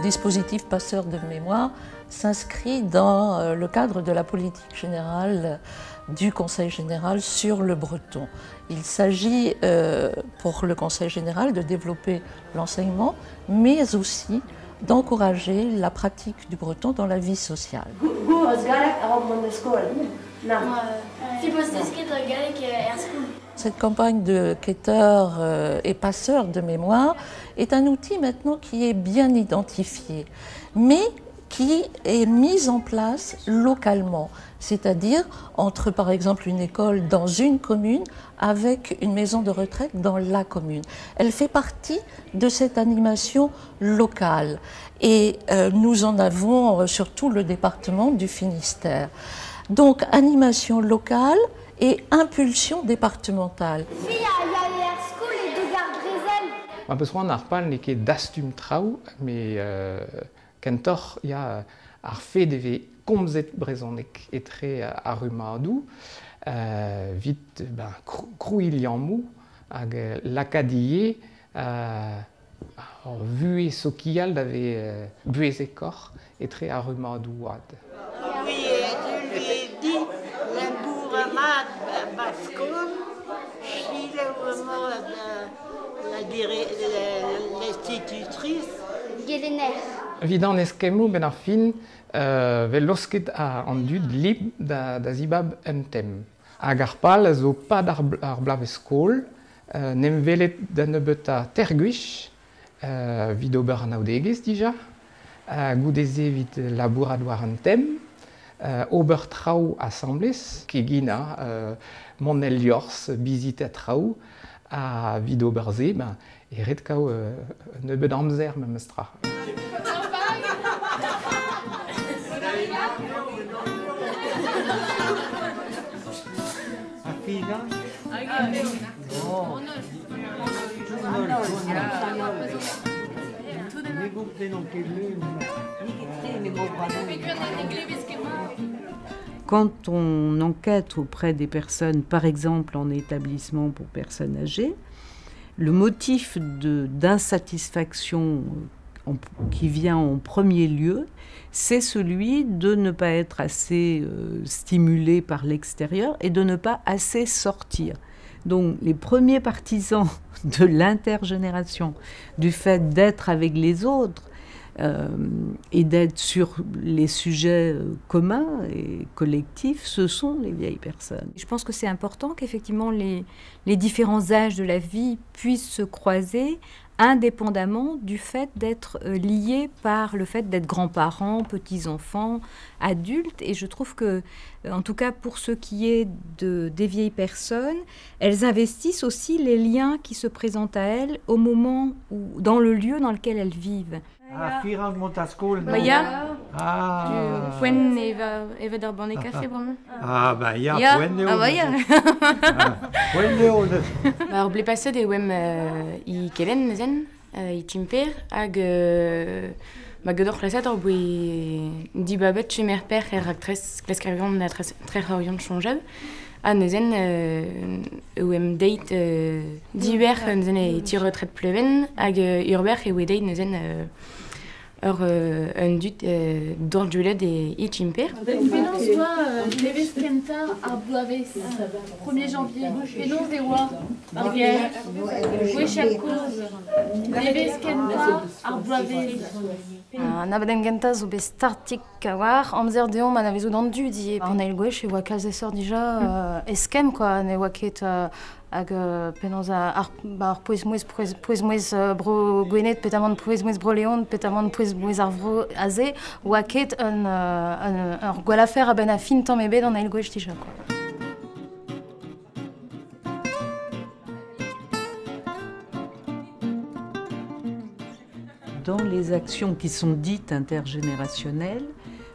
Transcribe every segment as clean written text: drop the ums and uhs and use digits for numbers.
dispositif passeur de mémoire s'inscrit dans le cadre de la politique générale du Conseil général sur le breton. Il s'agit pour le Conseil général de développer l'enseignement, mais aussi d'encourager la pratique du breton dans la vie sociale. Cette campagne de quêteurs et passeurs de mémoire est un outil maintenant qui est bien identifié, mais qui est mise en place localement, c'est-à-dire entre par exemple une école dans une commune avec une maison de retraite dans la commune. Elle fait partie de cette animation locale et nous en avons sur tout le département du Finistère. Donc animation locale et impulsion départementale. Besroan ar pal n'eke dastum trao, mais kentor ya ar fe deve komzet brezonek etre ar rumadou, vit krouiliamou hag lakadie vue sokial dave buezekor etre ar rumadou wad. Oui, je lui ai dit, l'imbourama bascon, je suis vraiment l'institutrice. Gelener. Vidan eskemou ben ar fin vel losket an dud lib da zibab entem. Hag ar pal zo pad ar blav skol, nem velet da nebeut tergwich, vid ober an aodegez dija, goudeze vid labourat war an tem, ober trao assemblez, kegina, monel liors, bizit a trao, a vid ober ze, e red kao nebeut amzer mem estra. Quand on enquête auprès des personnes, par exemple en établissement pour personnes âgées, le motif d'insatisfaction qui vient en premier lieu, c'est celui de ne pas être assez stimulé par l'extérieur et de ne pas assez sortir. Donc les premiers partisans de l'intergénération, du fait d'être avec les autres et d'être sur les sujets communs et collectifs, ce sont les vieilles personnes. Je pense que c'est important qu'effectivement les différents âges de la vie puissent se croiser indépendamment du fait d'être liés par le fait d'être grands-parents, petits-enfants, adultes. Et je trouve que, en tout cas pour ce qui est des vieilles personnes, elles investissent aussi les liens qui se présentent à elles au moment ou dans le lieu dans lequel elles vivent. Ah, firang montaskol. Ya. Ah. Poen eva d'ar banne café bremañ. Ah, bah ya, poen neo. Ah bah ya. Poen neo. Ar ble paset e oem I kelen nezen, I timper, hag gador plaset ar boe di babet che mer per rak kleskarvion na tre c'harion chonjad. Ha nezen oem deit diwer nezen e ti retret pleven, hag urber e oe deit nezen un dut d'ordjulet et timper. Penons oa nevez kenta ar bloavez 1er janvier. Penons e oa ar gel, gwechal koz. Nevez kenta ar bloavez. Na baden genta zo bez startik a war, amzer deom an avezo d'an dud, an eil gwech e oa kalz esor dija eskem, quoi, ne oa ket hag penons ar poez mouez bro gwenet, petamant poez mouez bro leon, petamant poez mouez ar vro aze, oa ket ur gwalafer a ben a fin tamm ebet an eil gwech dija, quoi. Dans les actions qui sont dites intergénérationnelles,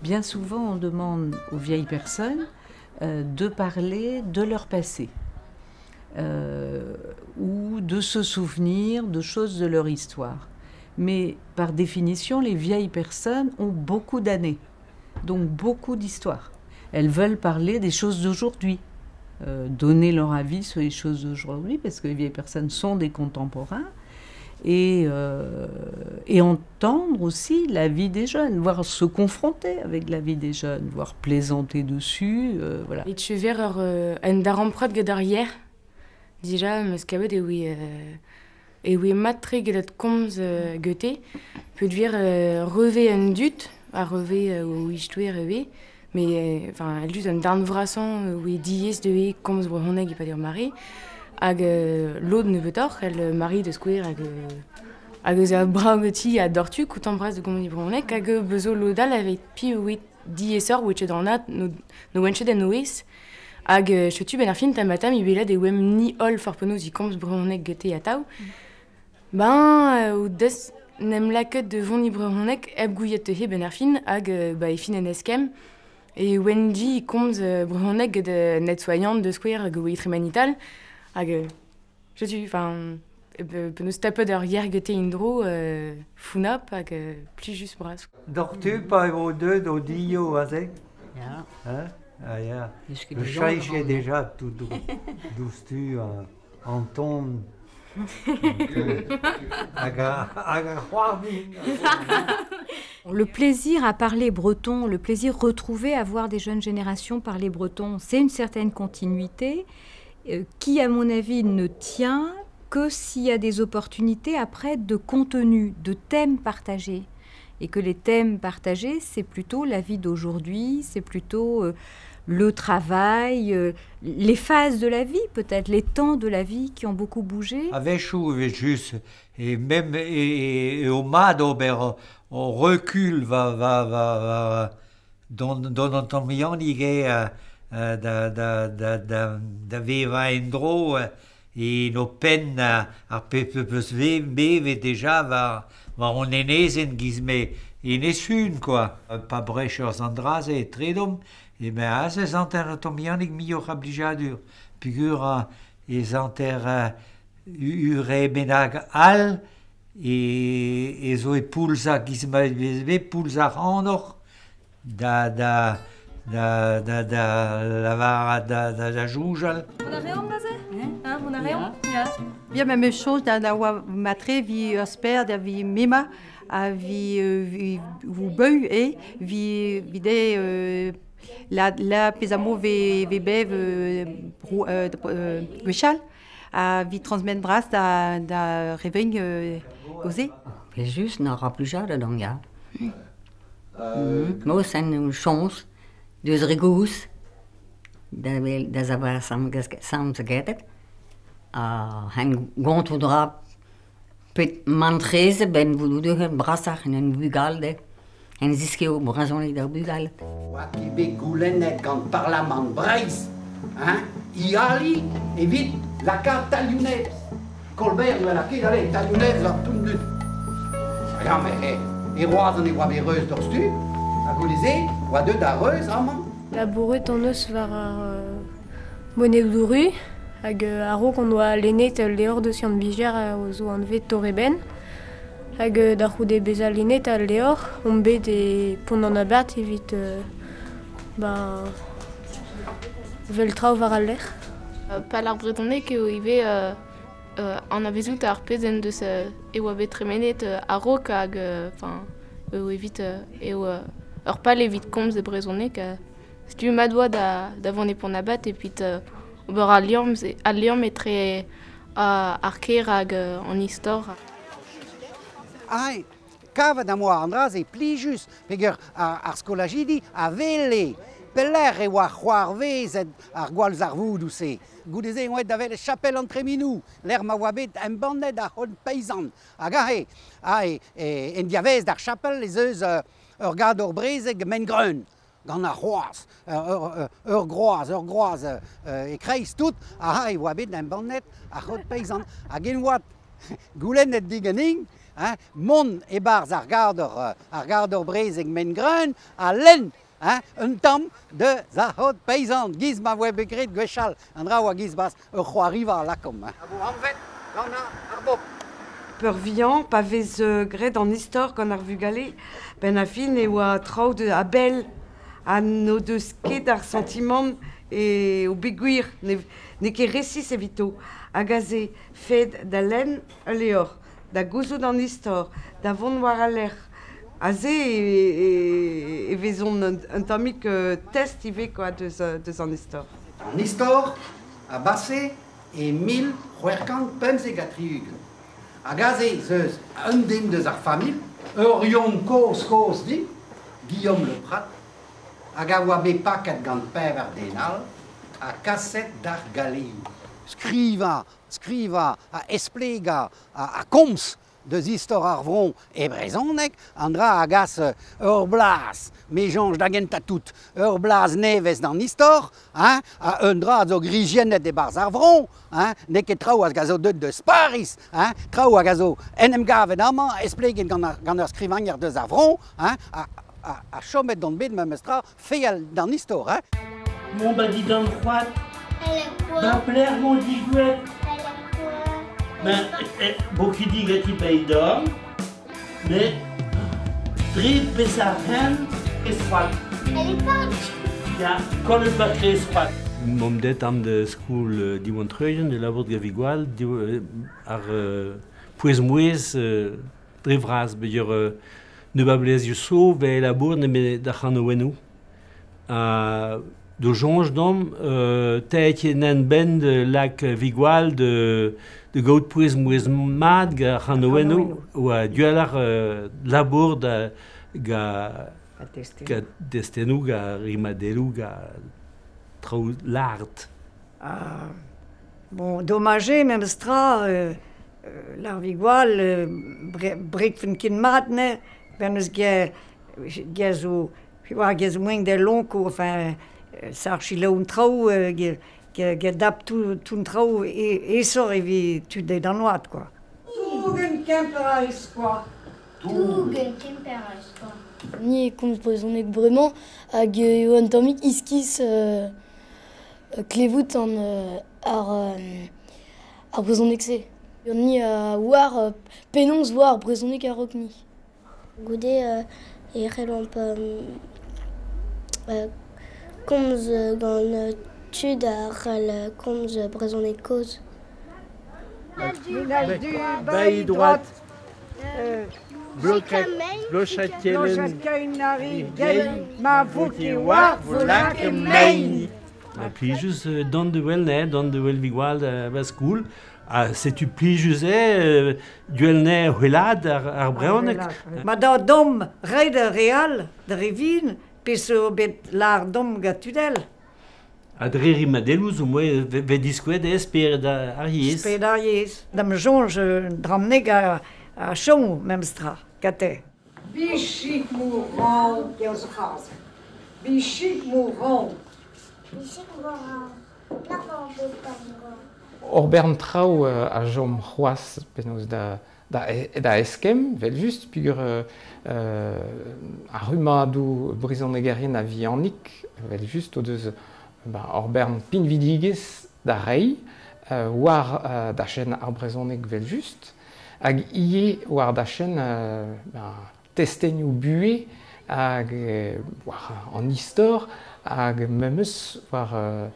bien souvent on demande aux vieilles personnes de parler de leur passé ou de se souvenir de choses de leur histoire. Mais par définition, les vieilles personnes ont beaucoup d'années, donc beaucoup d'histoires. Elles veulent parler des choses d'aujourd'hui, donner leur avis sur les choses d'aujourd'hui, parce que les vieilles personnes sont des contemporains. et entendre aussi la vie des jeunes, voire se confronter avec la vie des jeunes, voire plaisanter dessus, voilà. Et tu verras un daramprod gedar déjà me skabed et oui matre gedat komz gete peut dire revê un dut à revê ou istouer revê mais enfin elle juste un darn vrasan oui dies de e komz brohoneg pas dire mari hag l'aude ne veut tort elle mari de square hag za bragoti à dortu coutant bras de gomoni brohoneg hag bezo l'odal avait pi oui diesor which dans nat no wenche den nois hag chetu ben arfin tamatam ibela de wem ni ol forponos i komz brohoneg gete a tau ou des nem laket de von i brohoneg eb gouillet te he ben arfin hag e fin en eskem et Wendy komz brohoneg de netsoyant de square hag oe tremanital hag chetu enfin penaos tapet ur yergete indro funap hag plus just bras. Dortu pa evo deud o dio a zeg? Ja. Hein? Ah ja. Le Le chaïch est déjà tout doustu en ton. Le plaisir à parler breton, le plaisir retrouvé à voir des jeunes générations parler breton, c'est une certaine continuité qui, à mon avis, ne tient que s'il y a des opportunités après de contenu, de thèmes partagés. Et que les thèmes partagés, c'est plutôt la vie d'aujourd'hui, c'est plutôt le travail, les phases de la vie, peut-être les temps de la vie qui ont beaucoup bougé. Avec chou, juste, et même et au mad, on recule, va dans notre million d'iguer da veva endro et nos peines à beve déjà va on est nezen gizme in esun quoi pas brechers andras et tredom et ben ces anternotomianik mieux obligadur figure les anter ure benag al et zo e pulsa gizme pulsa anor da la joujal. On a rien basé? Hein? On a rien? Bien la même chose dans la matre vi asper da vi mema a vi vous beu et vi de la pesamo ve bev gwechal a vi transmet bras da reveng gozé. C'est juste n'aura plus jamais de ya. Moi c'est une chance de rigous des avoir sam getet han gontodra pet mantreze ben voulu de brassach en bugalde en ziskeo brazoni da bugal qui begoulenet quand parlement braise hein iali évite la carte talionet Colbert la qui allait talionet la tout de ja mais et roi on est roi bereuse dorstu a golisé roi de dareuse amant laboureux ton os var monnaie d'ouru hag aro qu'on doit l'ainé tel léor de sian biger aux enlevé toreben hag d'arroude bezaliné tel léor on bé des pont en abat évite veltra var aller pas l'arbre bretonné que ivé en avisout arpesen de ce ewabe tremenet aro hag enfin évite et pas les vite combes de bresonné que si tu m'adois d'avant les ponts abat et puis on verra Lyon mettrait arquer en histoire. Ai, cava da moi andras et pli juste, figure ar scolagidi a vele. Peller e war c'hoarvez ar gwal zarvoud ou se. Goudeze ouet d'avel chapelle entre minou. L'air ma wabet un bandet da hon paysan. Agahe, en diavez d'ar chapelle les eus ur gad ur brezeg men greun. Gant ar c'hoaz, ur groaz, e kreiz tout, e wabet un bandet ar hon paysan. Hag en oat goulennet diganing, mon e barz ar gard ur brezeg men greun, a len, un tam de zahot paysan, giz ma voie begret gwechal, an dra oa giz bas ur c'hoariva lakom. A vo anvet, gant ar bop. Peur vian, pa vez gret an istor gant ar vugale, ben a fin e oa traoù a bel a no deus ket ar sentiment e o beguir, ne ket resis evito, a gaze fed da len a leor. da gouzo d'an istor, da vont war a l'er. Aze e vezon un tamik test ive quoi deus an istor. An istor a basse e 1553. Hag aze zeus un dem deus ar famil, Eurion Kos di, Guillaume Le Prat, hag a oa bet paket gant pev ar denal, a kaset d'ar galeu. Skriva a esplega a komz deus istor ar vron e brezonek, andra agas ur blas, mejange da gent a tout, ur blas nevez d'an istor, a un dra zo grigenet e barz ar vron, ne ket traoù a gazo deus Paris, traoù a gazo enem gavet amañ, esplegen gant ur skrivagner deus ar vron, a chomet d'an bet ma mestra feial d'an istor. Mon badi d'an froid, d'un plaire mon digouet. Ben, beaucoup dit que tu payes d'or, mais drip et sa reine est froid. Elle est pas. Il y a quand le bac est froid. Mom det am de school di Montreuil, de labor de Gavigual, ar pouez-mouez drevras, bedur ne bablez yusso, ve labor ne me d'achan ouenou. De jonge dom, teitje nen ben de lac Vigual de gaut pouez-mouez mad ga achan ouenou, oa dualar labor da ga destenou, ga rimadelou, ga trop l'art. Bon, dommagé, même stra, l'arvigual, brick van kin matne, ben us gezo, gezo moins de long, enfin, sarchi un trou, gedap tout trou, et ça, et tu des danois, quoi. Tugen Kempereis, quoi. Tugen Kempereis, quoi. Ni kompozonek bremañ hag eo an tammig iskis klevout an ar brezonek se. Ni war penonz war brezonek a rok ni. Goude e relamp komz gant tud a rel komz brezonek koz. Ménage du bail droite. Blochatielen ma vouti war volak meini. Plijus dans de Welne, dans de Welvigual ba school, c'est tu plijus duelne huelad ar breonek. Ma da dom red real de revin, peso bet lar dom gatudel. Adreri madeluz ou moi ve disqued esper da ariez. Esper da ariez. Dam jonge dramneg a chon, même stra, kate. Bichik mourant, geus ras. Bichik mourant. Bichik mourant. Plafond de tango. Or bern trao a jom c'hoaz penaos da eskem, vel just, pugur a rumadou brizonegerien a viannik, vel just o deus or bern pinvidigez da rei, war da chen ar brezonek vel just, hag ie war da chen testenioù bue hag war an istor hag memeus war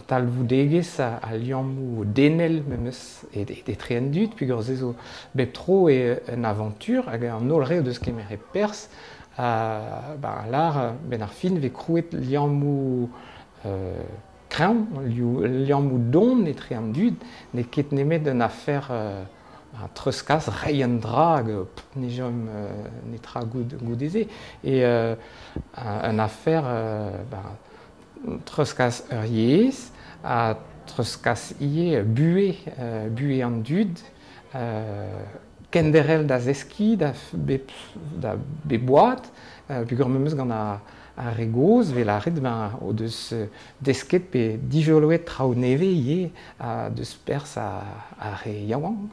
talvoudegez a liammou denel memeus e treen dud pugur zezo bep tro e un aventur hag an olre o deus kemer e pers lar ben ar fin ve krouet liammou kreñv, liammou don e trean dud ne ket nemet un afer treuskas rei an drag, ne jom netra goudeze. Et un affaire treuskas ur yez, a treuskas ie bue an dud, kenderel da zeski, da beboat, pugur memeus gant a regoz, vel a red o deus desket pe dijoloet traoù neve ie a deus pers a re yaouan.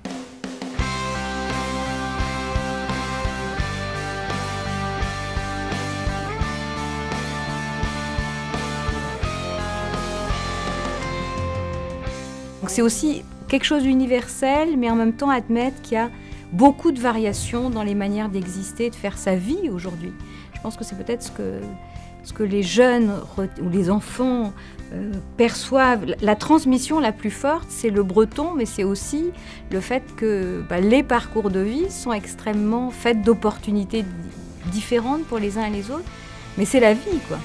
C'est aussi quelque chose d'universel, mais en même temps admettre qu'il y a beaucoup de variations dans les manières d'exister, de faire sa vie aujourd'hui. Je pense que c'est peut-être ce ce que les jeunes ou les enfants perçoivent, la transmission la plus forte, c'est le breton, mais c'est aussi le fait que les parcours de vie sont extrêmement faits d'opportunités différentes pour les uns et les autres. Mais c'est la vie, quoi.